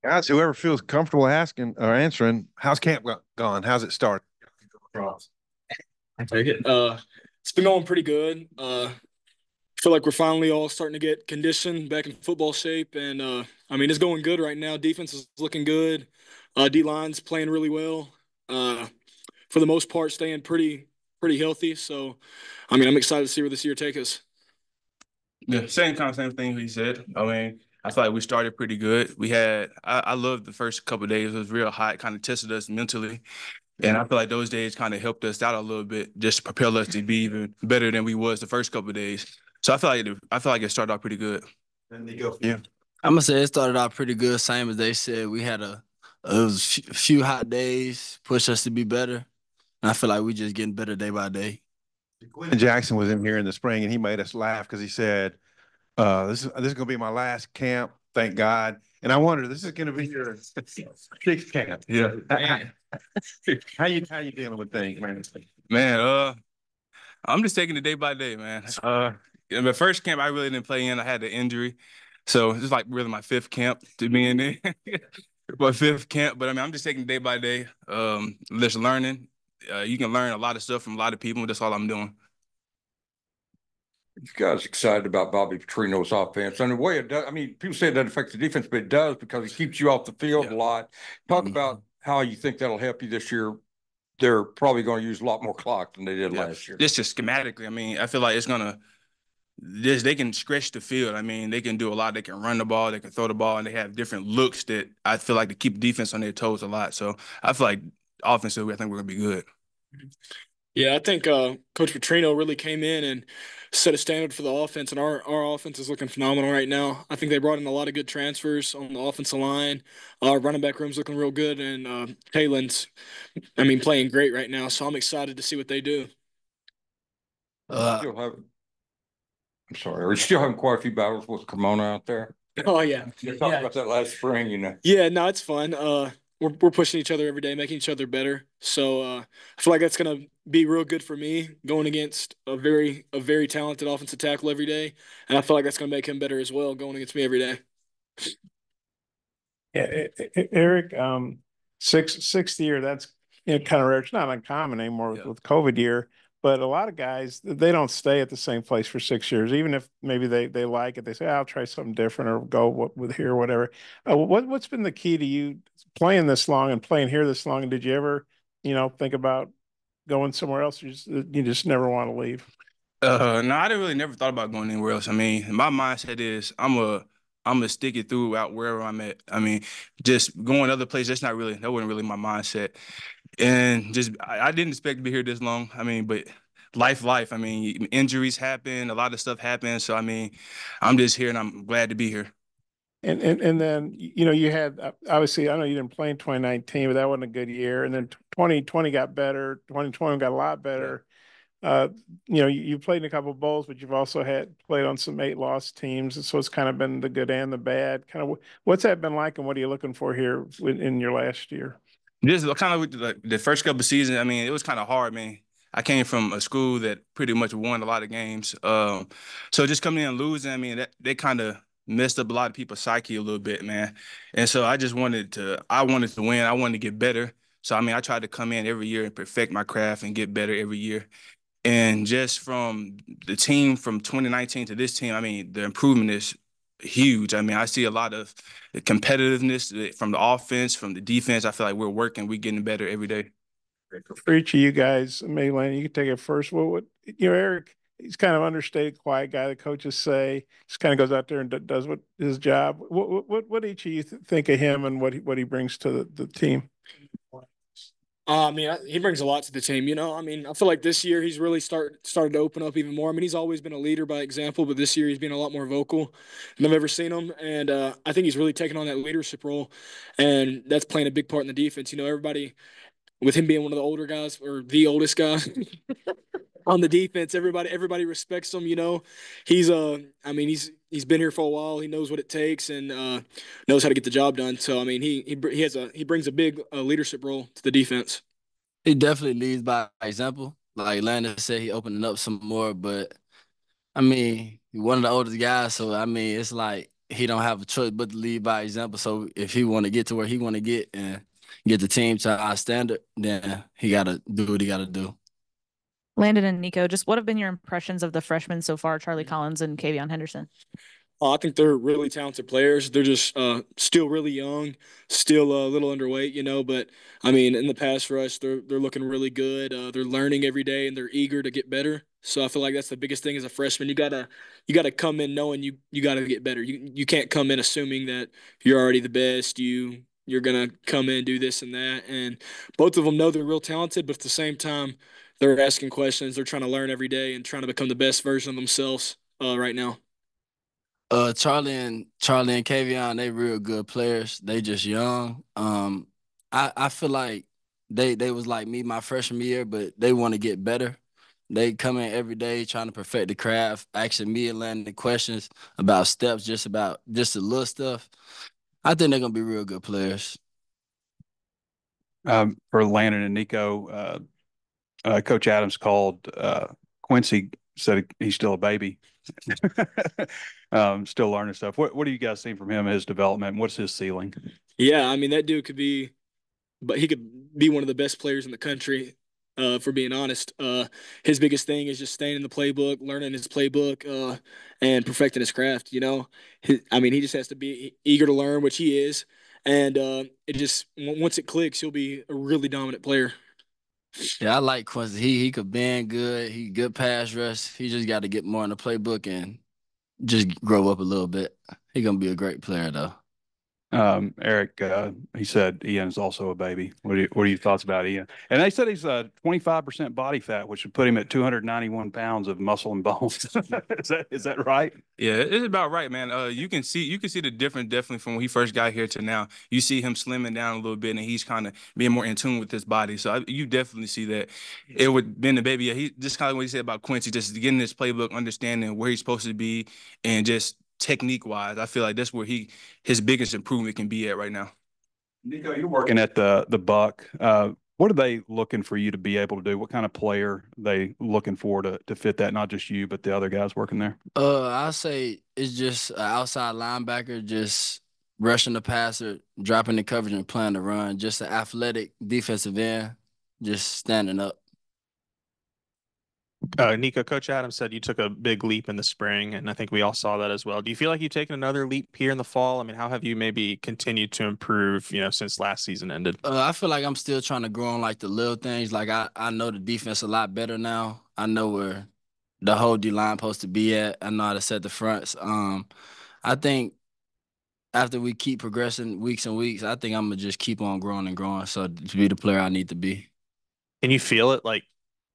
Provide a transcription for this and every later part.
Guys, whoever feels comfortable asking or answering, how's camp gone? How's it started? I take it. It's been going pretty good. I feel like we're finally all starting to get conditioned back in football shape, and I mean it's going good right now. Defense is looking good. D line's playing really well. Uh, for the most part, staying pretty healthy. So, I mean, I'm excited to see where this year takes us. Yeah, same thing he said. I mean, I feel like we started pretty good. I loved the first couple of days. It was real hot, kind of tested us mentally. And I feel like those days kind of helped us out a little bit, just to propel us to be even better than we was the first couple of days. So I feel like it started out pretty good. And Nico, yeah. I'm gonna say it started out pretty good, same as they said. We had it was a few hot days, pushed us to be better, and I feel like we just getting better day by day. Landon Jackson was in here in the spring, and he made us laugh because he said, "This is going to be my last camp. Thank God." And I wonder, this is going to be your sixth camp. Yeah. How you dealing with things, man? Man, I'm just taking it day by day, man. In the first camp I really didn't play in. I had the injury. So this is like really my fifth camp to be in there. My fifth camp. But I mean, I'm just taking it day by day. Just learning. You can learn a lot of stuff from a lot of people. That's all I'm doing. You guys excited about Bobby Petrino's offense? And the way it does, I mean, people say it doesn't affect the defense, but it does because he keeps you off the field a lot. Talk about how you think that'll help you this year. They're probably going to use a lot more clock than they did last year. Just schematically. I mean, I feel like it's gonna. They can stretch the field. I mean, they can do a lot. They can run the ball. They can throw the ball, and they have different looks that I feel like to keep defense on their toes a lot. So I feel like offensively, I think we're gonna be good. Yeah, I think Coach Petrino really came in and set a standard for the offense, and our offense is looking phenomenal right now. I think they brought in a lot of good transfers on the offensive line. Our running back room's looking real good, and Talen's, I mean, playing great right now. So I'm excited to see what they do. Still have, I'm sorry, are you still having quite a few battles with Kimona out there? Oh yeah, You talked about that last spring, you know. yeah. No, it's fun. We're pushing each other every day, making each other better. So I feel like that's gonna be real good for me going against a very talented offensive tackle every day, and I feel like that's gonna make him better as well going against me every day. Yeah, Eric, sixth year, that's kind of rare. It's not uncommon anymore with COVID year, but a lot of guys they don't stay at the same place for 6 years, even if maybe they like it. They say, "I'll try something different or go with here or whatever." What's been the key to you playing this long and playing here this long? And did you ever, think about going somewhere else? You just never want to leave. No, I didn't really never thought about going anywhere else. I mean, my mindset is I'm gonna stick it through out wherever I'm at. I mean, just going other places, that wasn't really my mindset. And just I didn't expect to be here this long. I mean, but life. I mean, injuries happen, a lot of stuff happens. So I mean, I'm just here and I'm glad to be here. And then you had obviously I know you didn't play in 2019, but that wasn't a good year. And then 2020 got better. 2020 got a lot better. You played in a couple of bowls, but you've also had played on some 8-loss teams, so it's kind of been the good and the bad. Kind of, what's that been like, and what are you looking for here in your last year? Just kind of with the first couple of seasons, I mean, it was kind of hard, man. I came from a school that pretty much won a lot of games. So just coming in and losing, I mean, they kind of messed up a lot of people's psyche a little bit, man. And so I wanted to win. I wanted to get better. So, I mean, I tried to come in every year and perfect my craft and get better every year. And just from the team from 2019 to this team, I mean, the improvement is huge. I mean, I see a lot of the competitiveness from the offense, from the defense. I feel like we're getting better every day. For each of you guys, Mayland, you can take it first. Eric, he's kind of understated, quiet guy. The coaches say just kind of goes out there and does what his job. What each of you think of him and what he brings to the team? I mean, he brings a lot to the team. I mean, I feel like this year he's really started to open up even more. I mean, he's always been a leader by example, but this year he's been a lot more vocal than I've ever seen him. And I think he's really taken on that leadership role, and that's playing a big part in the defense. Everybody with him being one of the older guys or the oldest guy on the defense, everybody respects him. I mean, he's been here for a while. He knows what it takes and knows how to get the job done. So I mean, he brings a big leadership role to the defense. He definitely leads by example. Like Landon said, he opening up some more, but I mean, he's one of the oldest guys, so I mean, it's like he don't have a choice but to lead by example. So if he want to get to where he want to get and get the team to our standard, then he got to do what he got to do. Landon and Nico, just what have been your impressions of the freshmen so far, Charlie Collins and Kavion Henderson? I think they're really talented players. They're just still really young, still a little underweight, you know. But I mean, in the pass rush, they're looking really good. They're learning every day, and they're eager to get better. So I feel like that's the biggest thing as a freshman. You gotta come in knowing you gotta get better. You can't come in assuming that you're already the best. You're gonna come in, do this and that. And both of them know they're real talented, but at the same time, they're asking questions. They're trying to learn every day and trying to become the best version of themselves right now. Charlie and Kavion, they real good players. They just young. I feel like they was like me my freshman year, but they want to get better. They come in every day trying to perfect the craft, asking me and Landon questions about steps, just the little stuff. I think they're gonna be real good players. For Landon and Nico, Coach Adams called Quincy, said he's still a baby. Still learning stuff. What do you guys see from him, his development? What's his ceiling? Yeah, I mean that dude could be, but he could be one of the best players in the country. For being honest, his biggest thing is just staying in the playbook, learning his playbook, and perfecting his craft. You know, I mean, he just has to be eager to learn, which he is, and it just once it clicks, he'll be a really dominant player. Yeah, I like Quincy. He could bend good. He good pass rush. He just got to get more in the playbook and just grow up a little bit. He gonna be a great player though. Eric, he said Ian's also a baby. What are your thoughts about Ian? And they said he's 25% body fat, which would put him at 291 pounds of muscle and bones. Is that right? Yeah, it's about right, man. You can see the difference definitely from when he first got here to now. You see him slimming down a little bit, and he's kind of being more in tune with his body. So you definitely see that. It would been the baby. Yeah, he just kind of what he said about Quincy, just getting his playbook, understanding where he's supposed to be, and just technique wise, I feel like that's where his biggest improvement can be at right now. Nico, you're working at the Buck. What are they looking for you to be able to do? What kind of player are they looking for to fit that? Not just you, but the other guys working there. I say it's just an outside linebacker, just rushing the passer, dropping the coverage, and playing the run. Just an athletic defensive end, just standing up. Nico, Coach Adams said you took a big leap in the spring, and I think we all saw that as well. Do you feel like you've taken another leap here in the fall? I mean, how have you maybe continued to improve, since last season ended? I feel like I'm still trying to grow on like the little things. Like I know the defense a lot better now. I know where the whole D line supposed to be at. I know how to set the fronts. I think after we keep progressing weeks and weeks, I think I'm gonna just keep on growing and growing. So to be the player I need to be. Can you feel it like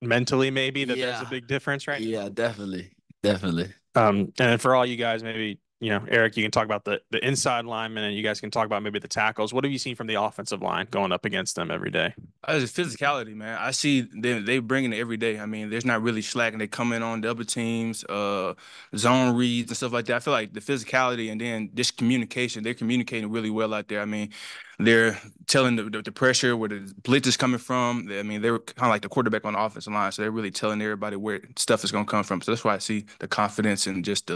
mentally maybe that there's a Yeah. big difference right now? Yeah, definitely. Definitely. And then for all you guys, maybe, Eric, you can talk about the inside linemen and you guys can talk about maybe the tackles. What have you seen from the offensive line going up against them every day? It's physicality, man. I see they bringing it every day. I mean, there's not really slacking. They come in on the other teams, zone reads and stuff like that. I feel like the physicality and then just communication. They're communicating really well out there. I mean, they're telling the pressure where the blitz is coming from. I mean, they're kind of like the quarterback on the offensive line, so they're really telling everybody where stuff is going to come from. So that's why I see the confidence and just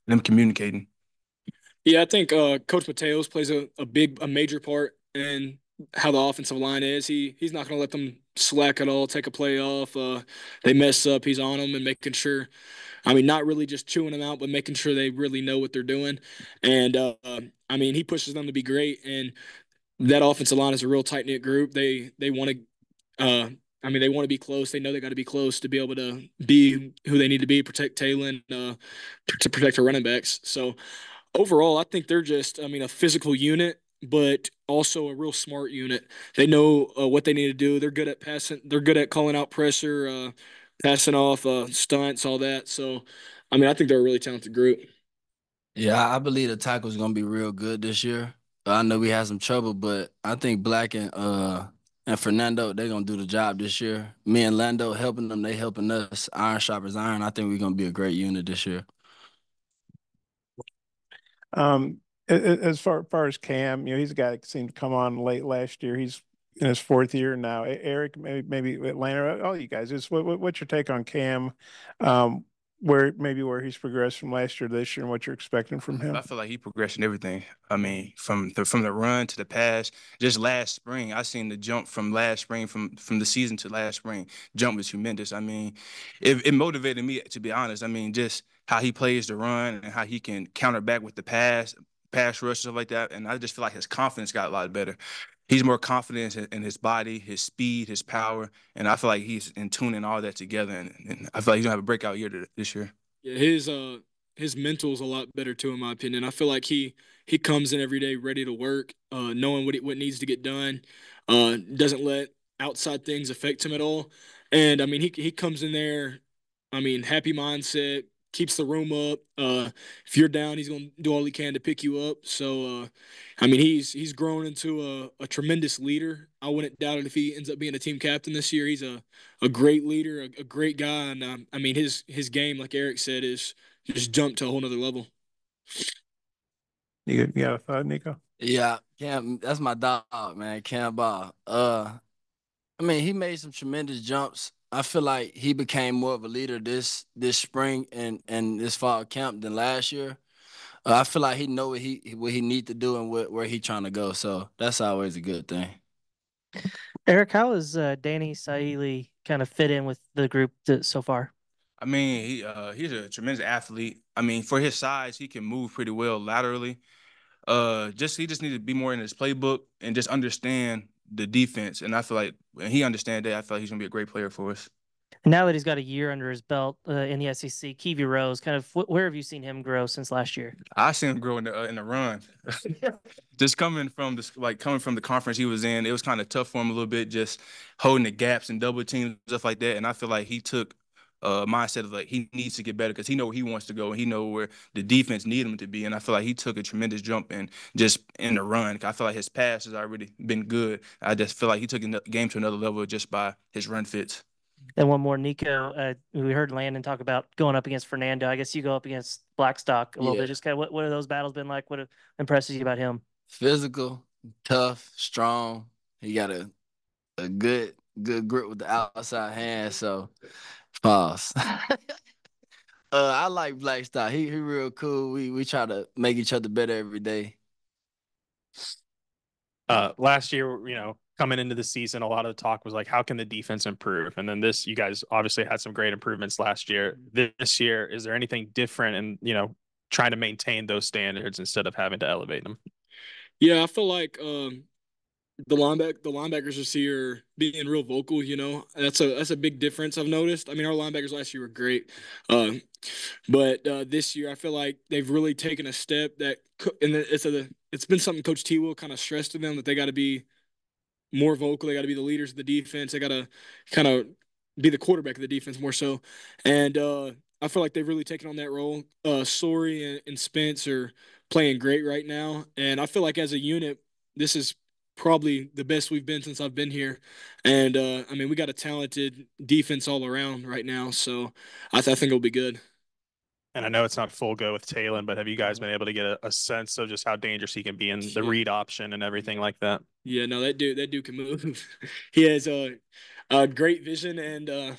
them communicating. Yeah, I think Coach Mateos plays a major part in how the offensive line is. He's not going to let them slack at all, take a play off. They mess up, he's on them and making sure. I mean, not really just chewing them out, but making sure they really know what they're doing. And I mean, he pushes them to be great. And that offensive line is a real tight knit group. They want to. They want to be close. They know they got to be close to be able to be who they need to be, protect Taylor, to protect our running backs. So overall, I think they're just, a physical unit, but also a real smart unit. They know what they need to do. They're good at passing. They're good at calling out pressure, passing off stunts, all that. So, I think they're a really talented group. Yeah, I believe the tackle's gonna be real good this year. I know we had some trouble, but I think Black and Fernando, they're gonna do the job this year. Me and Lando helping them, they helping us. Iron sharpens iron. I think we're gonna be a great unit this year. As far as Cam, he's a guy that seemed to come on late last year. He's in his fourth year now. Eric, maybe Atlanta, all you guys, what's your take on Cam? where he's progressed from last year to this year and what you're expecting from him? I feel like he progressed in everything. I mean, from the run to the pass. Just last spring, I seen the jump from last spring, from the season to last spring. Jump was tremendous. I mean, it motivated me, to be honest. I mean, just how he plays the run and how he can counter back with the pass rush, stuff like that. And I just feel like his confidence got a lot better. He's more confident in his body, his speed, his power, and I feel like he's in tuning all that together. And I feel like he's gonna have a breakout year this year. Yeah, his mental's a lot better too, in my opinion. I feel like he comes in every day ready to work, knowing what needs to get done. Doesn't let outside things affect him at all. And I mean, he comes in there. I mean, happy mindset, keeps the room up. If you're down, he's gonna do all he can to pick you up. So, I mean, he's grown into a tremendous leader. I wouldn't doubt it if he ends up being a team captain this year. He's a great leader, a great guy, and I mean his game, like Eric said, is just jumped to a whole nother level. You got a thought, Nico? Yeah, Cam, that's my dog, man. Cam Ball. I mean, he made some tremendous jumps. I feel like he became more of a leader this spring and this fall camp than last year. I feel like he know what he need to do and where he trying to go. So that's always a good thing. Eric, how has Danny Saili kind of fit in with the group so far? I mean, he's a tremendous athlete. I mean, for his size, he can move pretty well laterally. He just needed to be more in his playbook and just understand the defense. And I feel like when he understands that, I feel like he's gonna be a great player for us. And now that he's got a year under his belt in the SEC, Kiwi Rose, kind of where have you seen him grow since last year? I seen him grow in the run. Just coming from the conference he was in, it was kind of tough for him a little bit, just holding the gaps and double teams, stuff like that. And I feel like he took mindset of like he needs to get better because he know where he wants to go and he know where the defense need him to be. And I feel like he took a tremendous jump in just in the run. I feel like his pass has already been good. I just feel like he took the game to another level just by his run fits. And one more, Nico. We heard Landon talk about going up against Fernando. I guess you go up against Blackstock a little bit. Just kind of what have those battles been like? What impresses you about him? Physical, tough, strong. He got a good grip with the outside hand. So pause. I like Blackstock. He real cool. We try to make each other better every day. Last year, coming into the season, a lot of the talk was like, how can the defense improve? And then you guys obviously had some great improvements last year. This year, is there anything different in, trying to maintain those standards instead of having to elevate them? Yeah, I feel like the linebackers this year being real vocal, that's a big difference I've noticed. I mean, our linebackers last year were great, but this year I feel like they've really taken a step that, and it's been something Coach T will kind of stress to them that they got to be more vocal. They got to be the leaders of the defense. They got to kind of be the quarterback of the defense more so, and I feel like they've really taken on that role. Sorey and Spence are playing great right now, and I feel like as a unit, this is probably the best we've been since I've been here. And I mean, we got a talented defense all around right now, so I think it'll be good. And I know it's not full go with Talon, but have you guys been able to get a sense of just how dangerous he can be in the read option and everything like that? Yeah, no, that dude can move. He has a great vision, and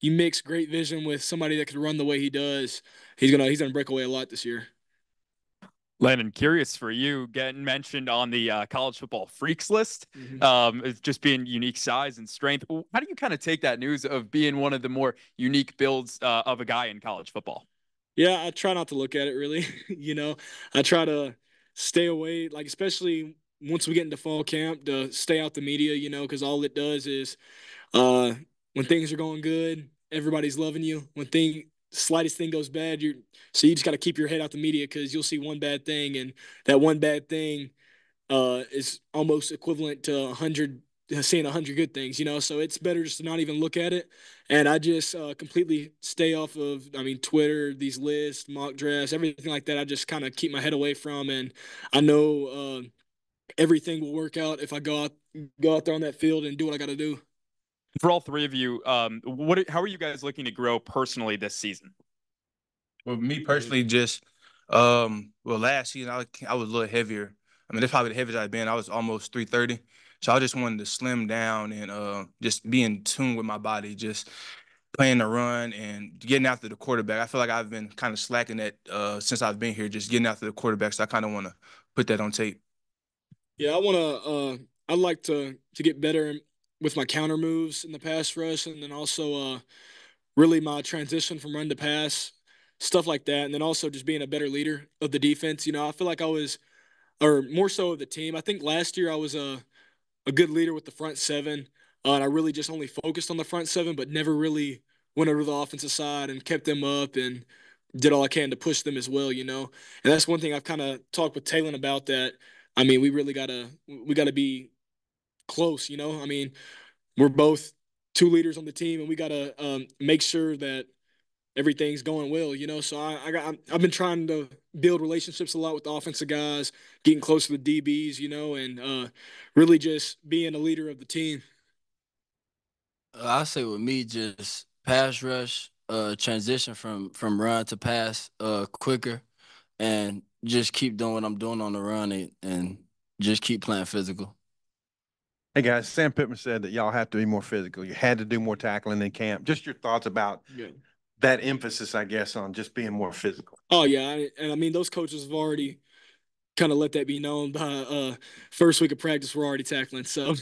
you mix great vision with somebody that can run the way he does. He's gonna break away a lot this year. Landon, curious for you, getting mentioned on the college football freaks list, as just being unique size and strength. How do you kind of take that news of being one of the more unique builds of a guy in college football? Yeah, I try not to look at it really. I try to stay away, like especially once we get into fall camp, to stay out the media, because all it does is when things are going good, everybody's loving you. When slightest thing goes bad, you just got to keep your head out the media because you'll see one bad thing, and that one bad thing is almost equivalent to 100 seeing 100 good things. So it's better just to not even look at it. And I just completely stay off of, I mean, Twitter, these lists, mock drafts, everything like that. I just kind of keep my head away from, and I know everything will work out if I go out there on that field and do what I got to do. For all three of you, how are you guys looking to grow personally this season? Well, me personally, just last season I was a little heavier. I mean, that's probably the heaviest I've been. I was almost 330, so I just wanted to slim down and just be in tune with my body. Just playing the run and getting after the quarterback. I feel like I've been kind of slacking that since I've been here, just getting after the quarterback. So I kind of want to put that on tape. Yeah, I want to. I'd like to get better with my counter moves in the pass rush, and then also really my transition from run to pass, stuff like that, and then also just being a better leader of the defense. You know, I feel like I was, or more so of the team. I think last year I was a good leader with the front seven, and I really just only focused on the front seven, but never really went over the offensive side and kept them up and did all I can to push them as well. You know, and that's one thing I've kind of talked with Talon about. That I mean, we gotta be close. You know, I mean, we're both two leaders on the team, and we gotta make sure that everything's going well, you know. So I've been trying to build relationships a lot with the offensive guys, getting close to the DBs, you know, and really just being a leader of the team. I say with me, just pass rush, transition from run to pass, quicker, and just keep doing what I'm doing on the run and just keep playing physical. Hey guys, Sam Pittman said that y'all have to be more physical. You had to do more tackling in camp. Just your thoughts about that emphasis, I guess, on just being more physical. Oh yeah, and I mean those coaches have already kind of let that be known by first week of practice. We're already tackling, so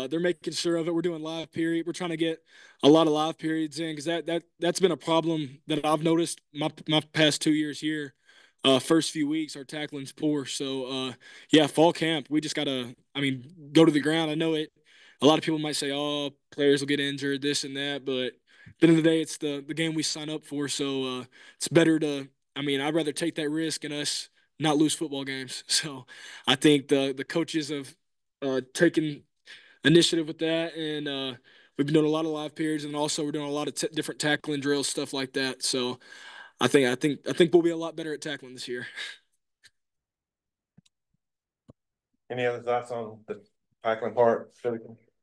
they're making sure of it. We're doing live period. We're trying to get a lot of live periods in because that's been a problem that I've noticed my past 2 years here. First few weeks our tackling's poor. So yeah, fall camp we just gotta go to the ground. I know it. A lot of people might say, "Oh, players will get injured, this and that," but at the end of the day, it's the game we sign up for. So it's better to. I'd rather take that risk and us not lose football games. So I think the coaches have taken initiative with that, and we've been doing a lot of live periods, and also we're doing a lot of different tackling drills, stuff like that. So I think we'll be a lot better at tackling this year. Any other thoughts on the tackling part?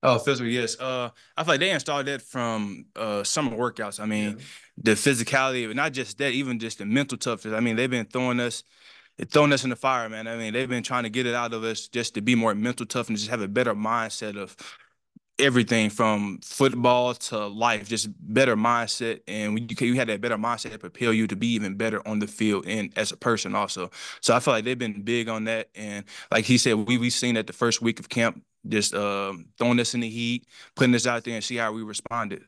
Oh, physical, yes. I feel like they installed that from summer workouts. I mean, the physicality, but not just that, even just the mental toughness. I mean, they've been throwing us in the fire, man. I mean, they've been trying to get it out of us just to be more mental tough and just have a better mindset of everything from football to life, just better mindset. And when you had that better mindset, it propel you to be even better on the field and as a person also. So I feel like they've been big on that. And like he said, we seen that the first week of camp, just throwing us in the heat, putting us out there and see how we responded.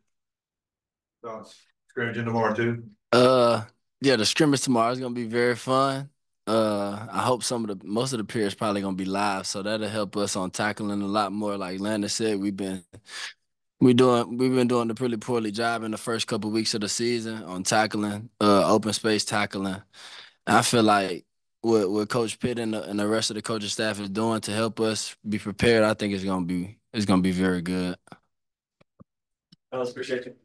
Scrimmaging tomorrow too? Yeah, the scrimmage tomorrow is gonna be very fun. I hope most of the periods probably gonna be live, so that'll help us on tackling a lot more. Like Landon said, we've been doing a pretty poorly job in the first couple of weeks of the season on tackling, open space tackling. I feel like what Coach Pitt and the rest of the coaching staff is doing to help us be prepared, I think it's gonna be very good. I appreciate you.